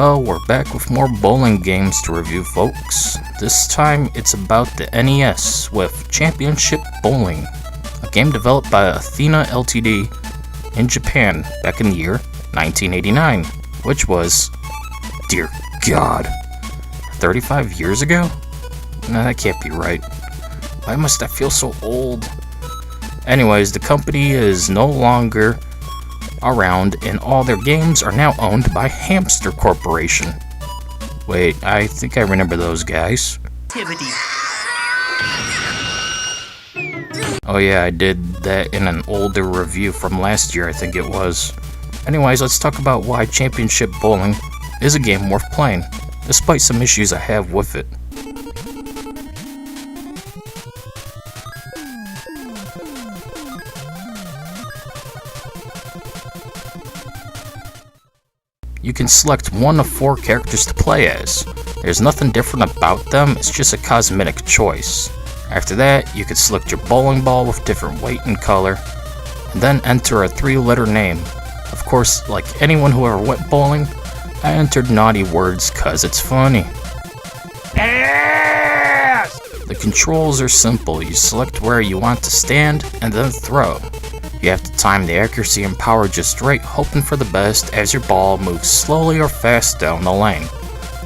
Well, we're back with more bowling games to review, folks. This time it's about the NES with Championship Bowling, a game developed by Athena Ltd. In Japan back in the year 1989, which was, dear God, 35 years ago? No, that can't be right. Why must I feel so old? Anyways, the company is no longer around and all their games are now owned by Hamster Corporation. Wait, I think I remember those guys. Oh yeah, I did that in an older review from last year, I think it was. Anyways, let's talk about why Championship Bowling is a game worth playing, despite some issues I have with it. You can select one of 4 characters to play as. There's nothing different about them, it's just a cosmetic choice. After that, you can select your bowling ball with different weight and color, and then enter a 3-letter name. Of course, like anyone who ever went bowling, I entered naughty words cause it's funny. Yes! The controls are simple, you select where you want to stand and then throw. You have to time the accuracy and power just right, hoping for the best as your ball moves slowly or fast down the lane,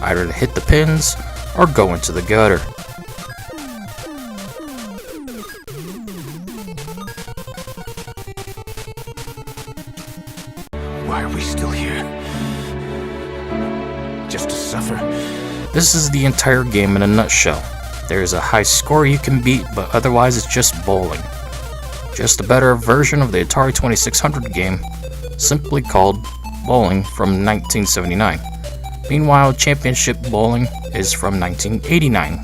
either to hit the pins or go into the gutter. Why are we still here? Just to suffer? This is the entire game in a nutshell. There is a high score you can beat, but otherwise it's just bowling. Just a better version of the Atari 2600 game, simply called Bowling from 1979. Meanwhile, Championship Bowling is from 1989.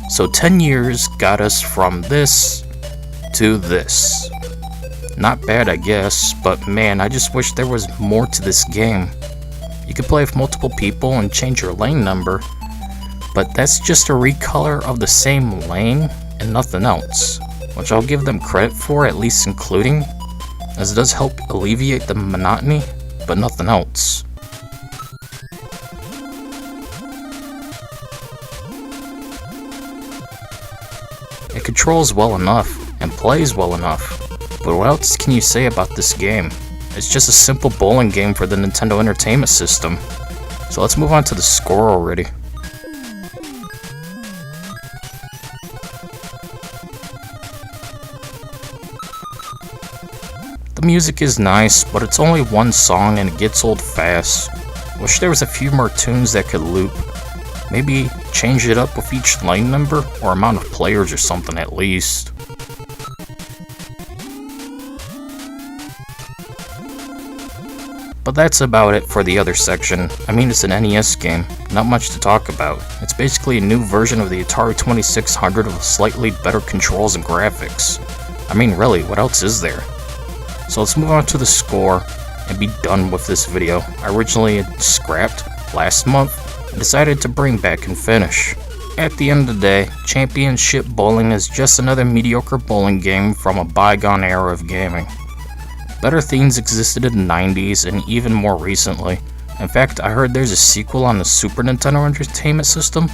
So 10 years got us from this to this. Not bad, I guess, but man, I just wish there was more to this game. You could play with multiple people and change your lane number, but that's just a recolor of the same lane and nothing else. Which I'll give them credit for, at least including, as it does help alleviate the monotony, but nothing else. It controls well enough, and plays well enough, but what else can you say about this game? It's just a simple bowling game for the Nintendo Entertainment System. So let's move on to the score already. The music is nice, but it's only one song and it gets old fast. Wish there was a few more tunes that could loop. Maybe change it up with each lane number or amount of players or something at least. But that's about it for the other section. I mean, it's an NES game, not much to talk about. It's basically a new version of the Atari 2600 with slightly better controls and graphics. I mean, really, what else is there? So let's move on to the score and be done with this video. I originally scrapped last month and decided to bring back and finish. At the end of the day, Championship Bowling is just another mediocre bowling game from a bygone era of gaming. Better things existed in the 90s and even more recently. In fact, I heard there's a sequel on the Super Nintendo Entertainment System,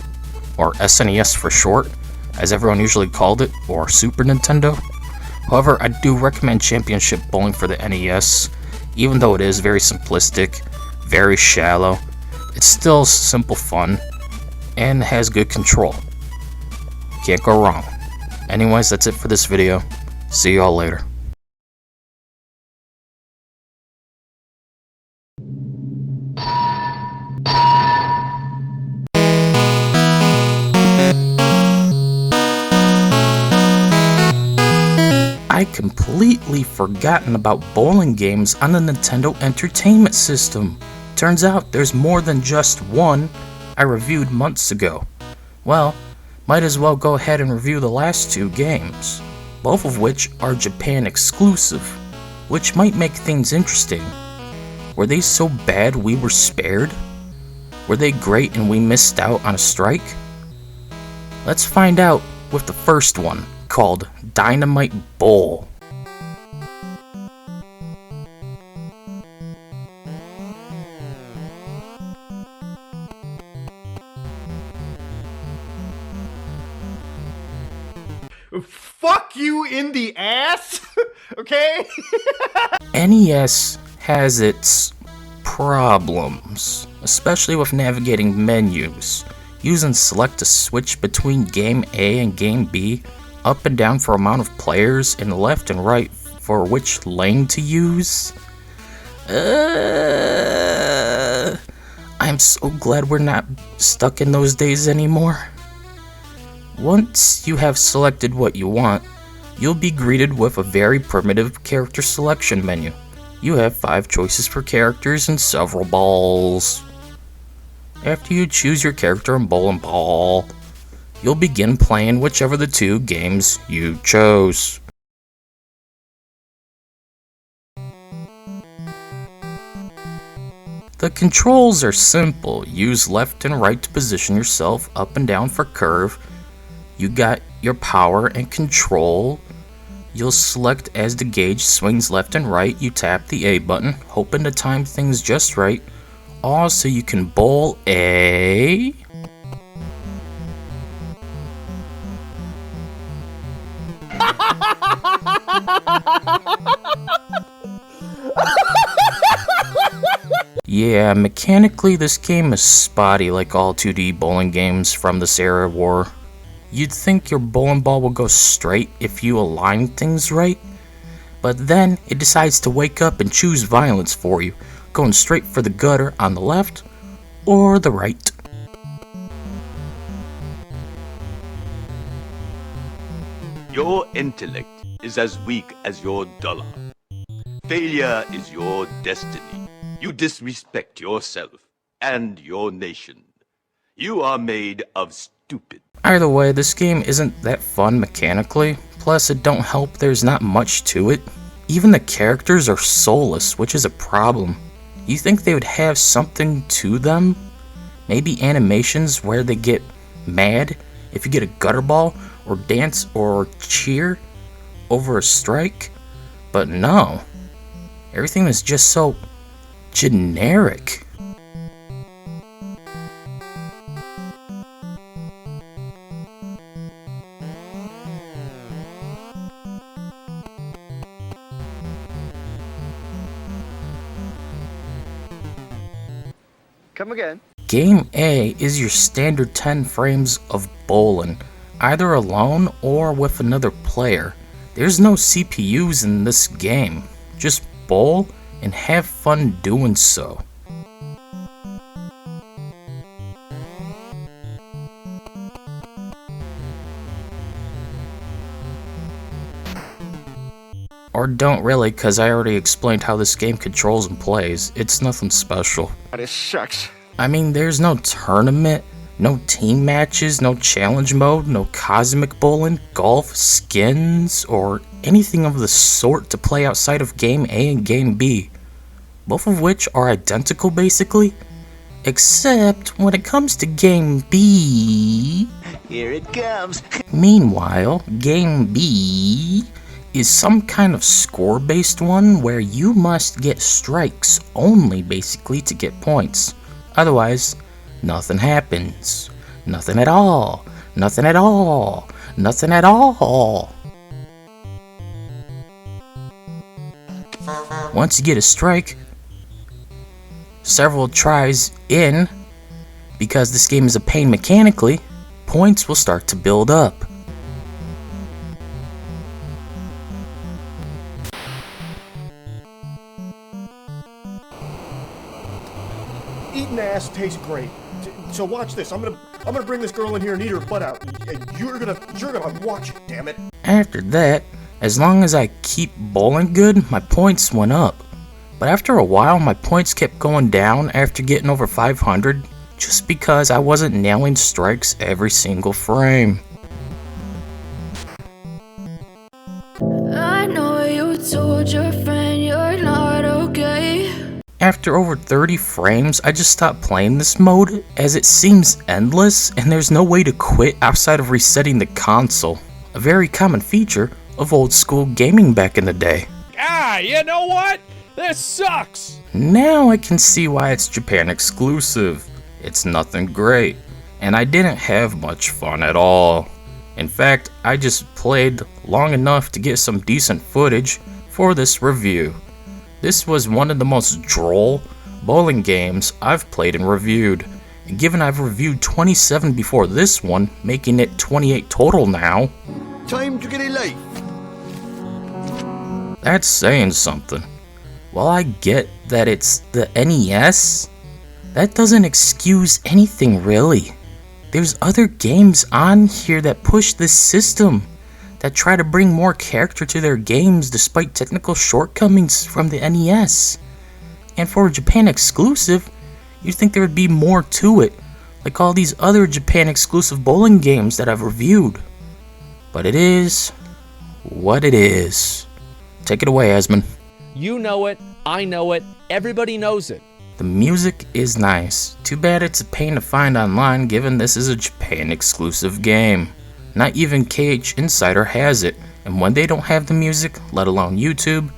or SNES for short, as everyone usually called it, or Super Nintendo. However, I do recommend Championship Bowling for the NES, even though it is very simplistic, very shallow. It's still simple fun, and has good control. Can't go wrong. Anyways, that's it for this video. See y'all later. I completely forgotten about bowling games on the Nintendo Entertainment System. Turns out there's more than just one I reviewed months ago. Well, might as well go ahead and review the last 2 games, both of which are Japan exclusive, which might make things interesting. Were they so bad we were spared? Were they great and we missed out on a strike? Let's find out with the first one, called Dynamite Bowl. Fuck you in the ass, okay? NES has its problems, especially with navigating menus. Using select to switch between game A and game B, up and down for amount of players, and left and right for which lane to use. I'm so glad we're not stuck in those days anymore. Once you have selected what you want, you'll be greeted with a very primitive character selection menu. You have 5 choices for characters and several balls. After you choose your character in Bowl and Ball, you'll begin playing whichever of the 2 games you chose. The controls are simple. Use left and right to position yourself, up and down for curve. You got your power and control. You'll select as the gauge swings left and right. You tap the A button, hoping to time things just right. All so you can bowl A. Yeah, mechanically this game is spotty like all 2D bowling games from this era were. You'd think your bowling ball will go straight if you align things right, but then it decides to wake up and choose violence for you, going straight for the gutter on the left or the right. Your intellect is as weak as your dollar. Failure is your destiny. You disrespect yourself and your nation. You are made of stupid. Either way, this game isn't that fun mechanically, plus it don't help there's not much to it. Even the characters are soulless, which is a problem. You think they would have something to them? Maybe animations where they get mad if you get a gutter ball, or dance or cheer over a strike? But no. Everything is just so generic. Come again. Game A is your standard 10 frames of bowling, either alone or with another player. There's no CPUs in this game. Just bowl and have fun doing so. Or don't really, cause I already explained how this game controls and plays. It's nothing special. This sucks. I mean, there's no tournament, no team matches, no challenge mode, no cosmic bowling, golf, skins, or anything of the sort to play outside of Game A and Game B. Both of which are identical basically, except when it comes to Game B. Here it comes. Meanwhile, Game B is some kind of score-based one where you must get strikes only basically to get points. Otherwise, nothing happens. Nothing at all. Nothing at all. Nothing at all. Once you get a strike, several tries in, because this game is a pain mechanically, points will start to build up. Eating ass tastes great. So watch this. I'm gonna bring this girl in here and eat her butt out. And you're gonna watch it, damn it. After that, as long as I keep bowling good, my points went up. But after a while, my points kept going down after getting over 500, just because I wasn't nailing strikes every single frame. I know you told your friend you're not okay. After over 30 frames, I just stopped playing this mode, as it seems endless and there's no way to quit outside of resetting the console. A very common feature of old school gaming back in the day. Ah, you know what? This sucks! Now I can see why it's Japan exclusive. It's nothing great, and I didn't have much fun at all. In fact, I just played long enough to get some decent footage for this review. This was one of the most droll bowling games I've played and reviewed. And given I've reviewed 27 before this one, making it 28 total now, Time to get a life. that's saying something. While I get that it's the NES, that doesn't excuse anything really. There's other games on here that push this system, that try to bring more character to their games despite technical shortcomings from the NES. And for a Japan exclusive, you'd think there would be more to it, like all these other Japan exclusive bowling games that I've reviewed. But it is what it is. Take it away, Esmond. You know it, I know it, everybody knows it. The music is nice. Too bad it's a pain to find online given this is a Japan exclusive game. Not even KH Insider has it, and when they don't have the music, let alone YouTube,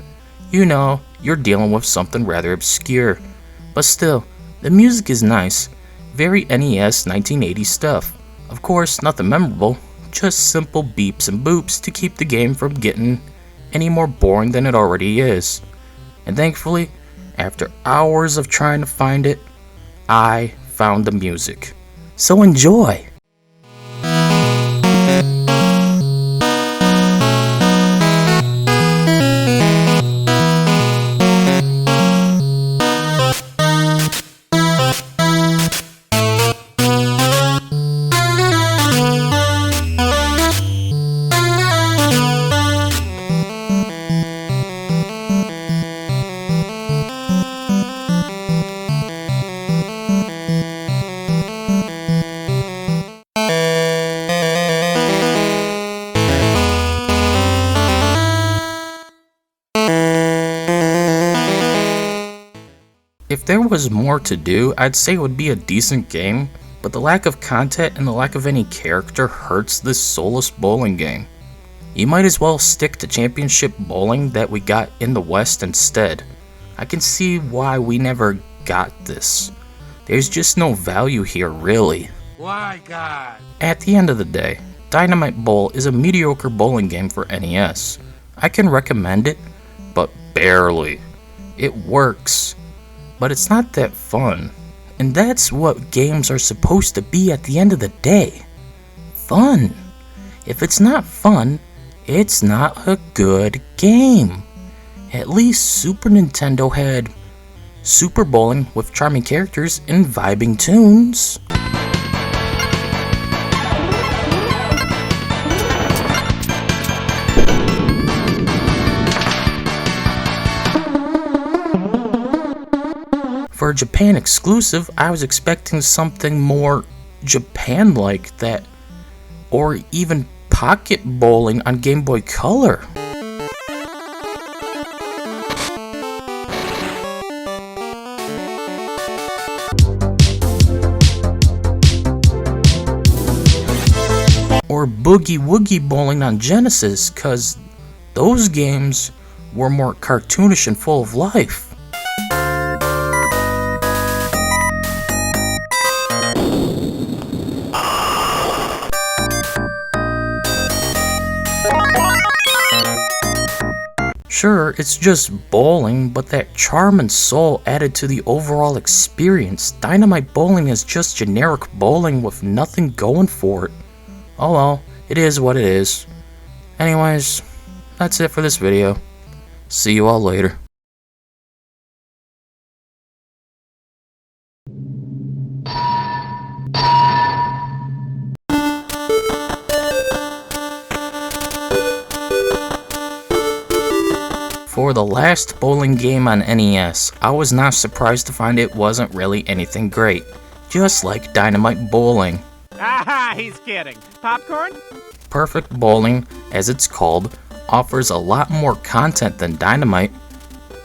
you know you're dealing with something rather obscure. But still, the music is nice. Very NES 1980 stuff. Of course, nothing memorable, just simple beeps and boops to keep the game from getting any more boring than it already is. And thankfully, after hours of trying to find it, I found the music. So enjoy! If there was more to do, I'd say it would be a decent game, but the lack of content and the lack of any character hurts this soulless bowling game. You might as well stick to championship bowling that we got in the West instead. I can see why we never got this. There's just no value here, really. Why, God? At the end of the day, Dynamite Bowl is a mediocre bowling game for NES. I can recommend it, but barely. It works, but it's not that fun. And that's what games are supposed to be at the end of the day. Fun. If it's not fun, it's not a good game. At least Super Nintendo had Super Bowling with charming characters and vibing tunes. For a Japan exclusive, I was expecting something more Japan-like that, or even pocket bowling on Game Boy Color. Or Boogie Woogie bowling on Genesis, cause those games were more cartoonish and full of life. Sure, it's just bowling, but that charm and soul added to the overall experience. Dynamite Bowling is just generic bowling with nothing going for it. Oh well, it is what it is. Anyways, that's it for this video. See you all later. For the last bowling game on NES, I was not surprised to find it wasn't really anything great, just like Dynamite Bowling. Aha, he's kidding. Popcorn? Perfect Bowling, as it's called, offers a lot more content than Dynamite,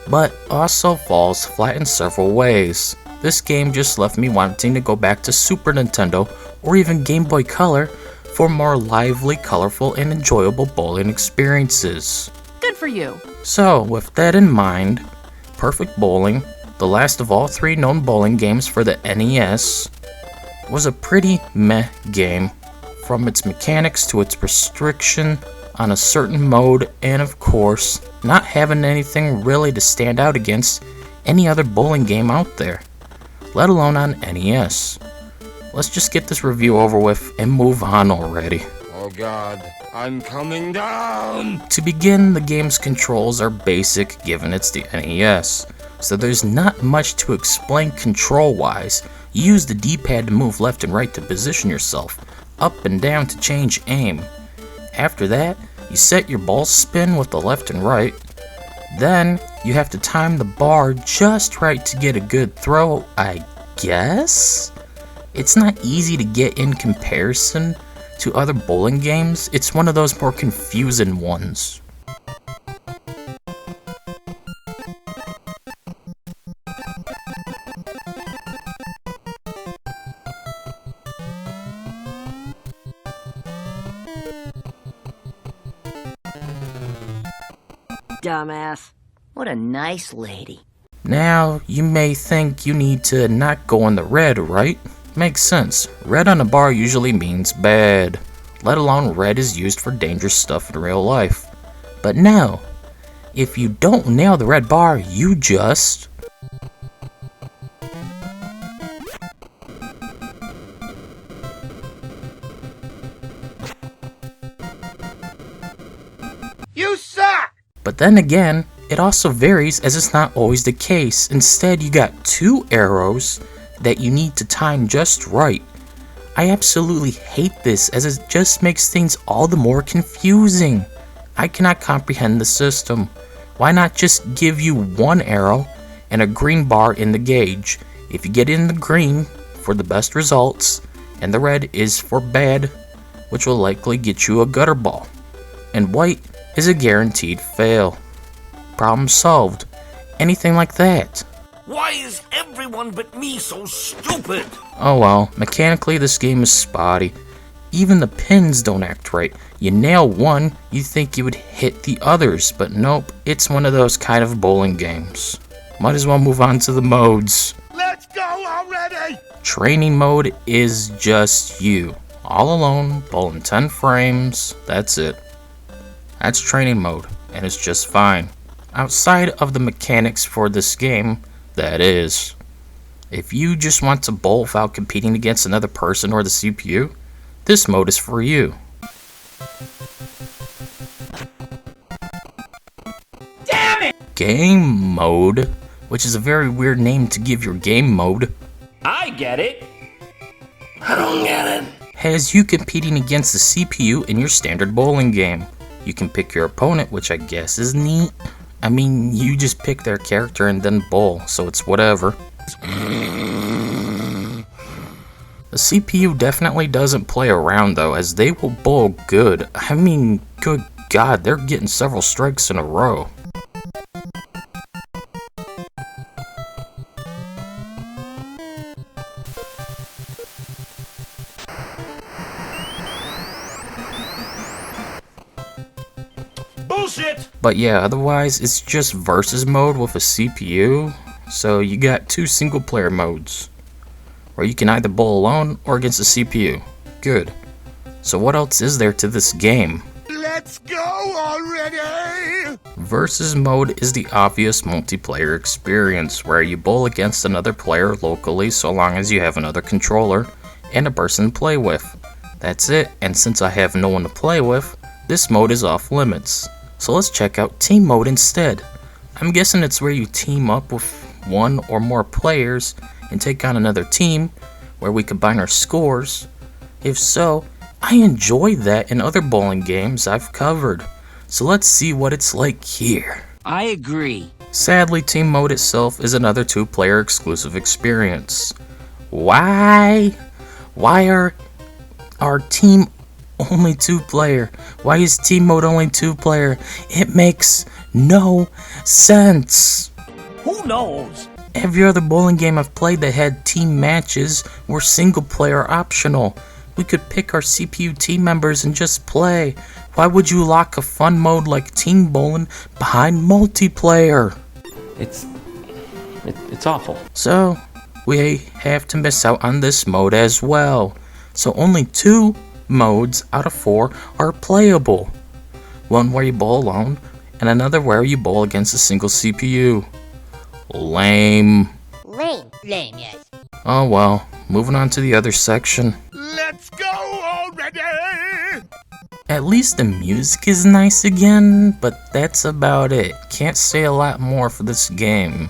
but also falls flat in several ways. This game just left me wanting to go back to Super Nintendo or even Game Boy Color for more lively, colorful, and enjoyable bowling experiences. Good for you. So, with that in mind, Perfect Bowling, the last of all three known bowling games for the NES, was a pretty meh game from its mechanics to its restriction on a certain mode, and of course, not having anything really to stand out against any other bowling game out there, let alone on NES. Let's just get this review over with and move on already. Oh god, I'm coming down! To begin, the game's controls are basic given it's the NES, so there's not much to explain control-wise. You use the D-pad to move left and right to position yourself, up and down to change aim. After that, you set your ball spin with the left and right. Then, you have to time the bar just right to get a good throw, I guess? It's not easy to get in comparison to other bowling games. It's one of those more confusing ones. Dumbass. What a nice lady. Now, you may think you need to not go in the red, right? Makes sense. Red on a bar usually means bad, let alone red is used for dangerous stuff in real life. But no, if you don't nail the red bar, you just... You suck! But then again, it also varies as it's not always the case. Instead, you got 2 arrows that you need to time just right. I absolutely hate this as it just makes things all the more confusing. I cannot comprehend the system. Why not just give you 1 arrow and a green bar in the gauge? If you get in the green for the best results, and the red is for bad, which will likely get you a gutter ball, and white is a guaranteed fail. Problem solved. Anything like that. Why is everyone but me so stupid? Oh well, mechanically this game is spotty. Even the pins don't act right. You nail one, you think you would hit the others, but nope, it's one of those kind of bowling games. Might as well move on to the modes. Let's go already! Training mode is just you, all alone, bowling 10 frames, that's it. That's training mode, and it's just fine. Outside of the mechanics for this game, that is. If you just want to bowl without competing against another person or the CPU, this mode is for you. Damn it! Game mode, which is a very weird name to give your game mode, I get it. I don't get it. has you competing against the CPU in your standard bowling game. You can pick your opponent, which I guess is neat. I mean, you just pick their character and then bowl, so it's whatever. The CPU definitely doesn't play around though, as they will bowl good. I mean, good God, they're getting several strikes in a row. Bullshit! But yeah, otherwise it's just versus mode with a CPU. So you got 2 single player modes, where you can either bowl alone or against the CPU. Good. So what else is there to this game? Let's go already! Versus mode is the obvious multiplayer experience, where you bowl against another player locally so long as you have another controller and a person to play with. That's it, and since I have no one to play with, this mode is off limits. So let's check out team mode instead. I'm guessing it's where you team up with 1 or more players and take on another team, where we combine our scores. If so, I enjoy that in other bowling games I've covered. So let's see what it's like here. I agree. Sadly, team mode itself is another 2-player exclusive experience. Why are our team only 2-player? Why is team mode only 2-player? It makes no sense. Who knows? Every other bowling game I've played that had team matches were single player optional. We could pick our CPU team members and just play. Why would you lock a fun mode like team bowling behind multiplayer? It's awful. So, we have to miss out on this mode as well. So only 2 modes out of 4 are playable. One where you bowl alone, and another where you bowl against a single CPU. Lame. Lame. Lame, yes. Oh well, moving on to the other section. Let's go already! At least the music is nice again, but that's about it. Can't say a lot more for this game.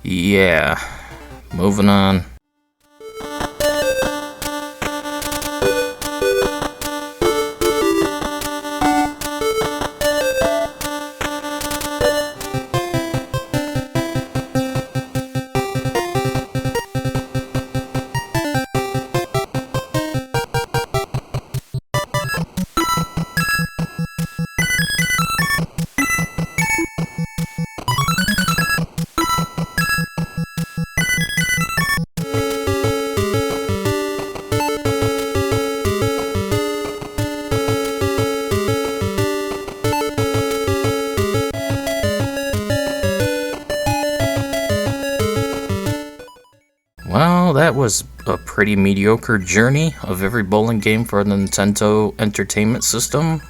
Yeah, moving on. Well, that was a pretty mediocre journey of every bowling game for the Nintendo Entertainment System.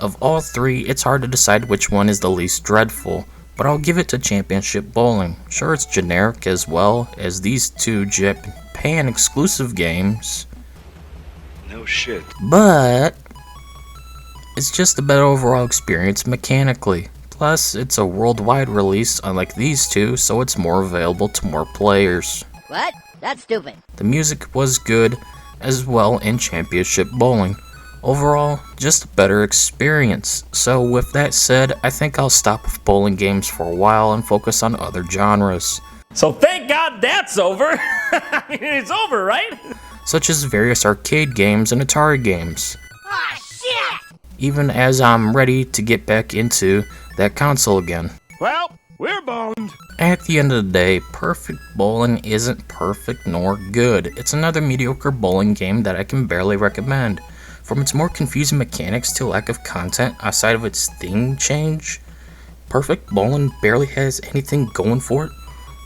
Of all three, it's hard to decide which one is the least dreadful, but I'll give it to Championship Bowling. Sure, it's generic as well as these two Japan exclusive games. No shit. But it's just a better overall experience mechanically. Plus, it's a worldwide release unlike these two, so it's more available to more players. What? That's stupid. The music was good as well in Championship Bowling. Overall, just a better experience. So with that said, I think I'll stop with bowling games for a while and focus on other genres. So thank God that's over. I mean, it's over, right? Such as various arcade games and Atari games. Ah, shit! Even as I'm ready to get back into that console again. Well, we're boned. At the end of the day, Perfect Bowling isn't perfect nor good. It's another mediocre bowling game that I can barely recommend. From its more confusing mechanics to lack of content outside of its theme change, Perfect Bowling barely has anything going for it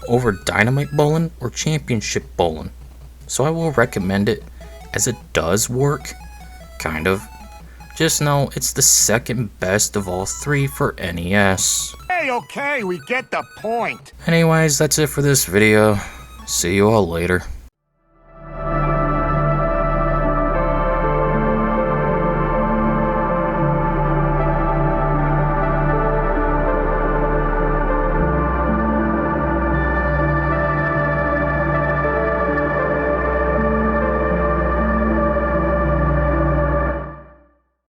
over Dynamite Bowling or Championship Bowling. So I will recommend it as it does work, kind of. Just know it's the second best of all three for NES. Hey, okay, we get the point. Anyways, that's it for this video. See you all later.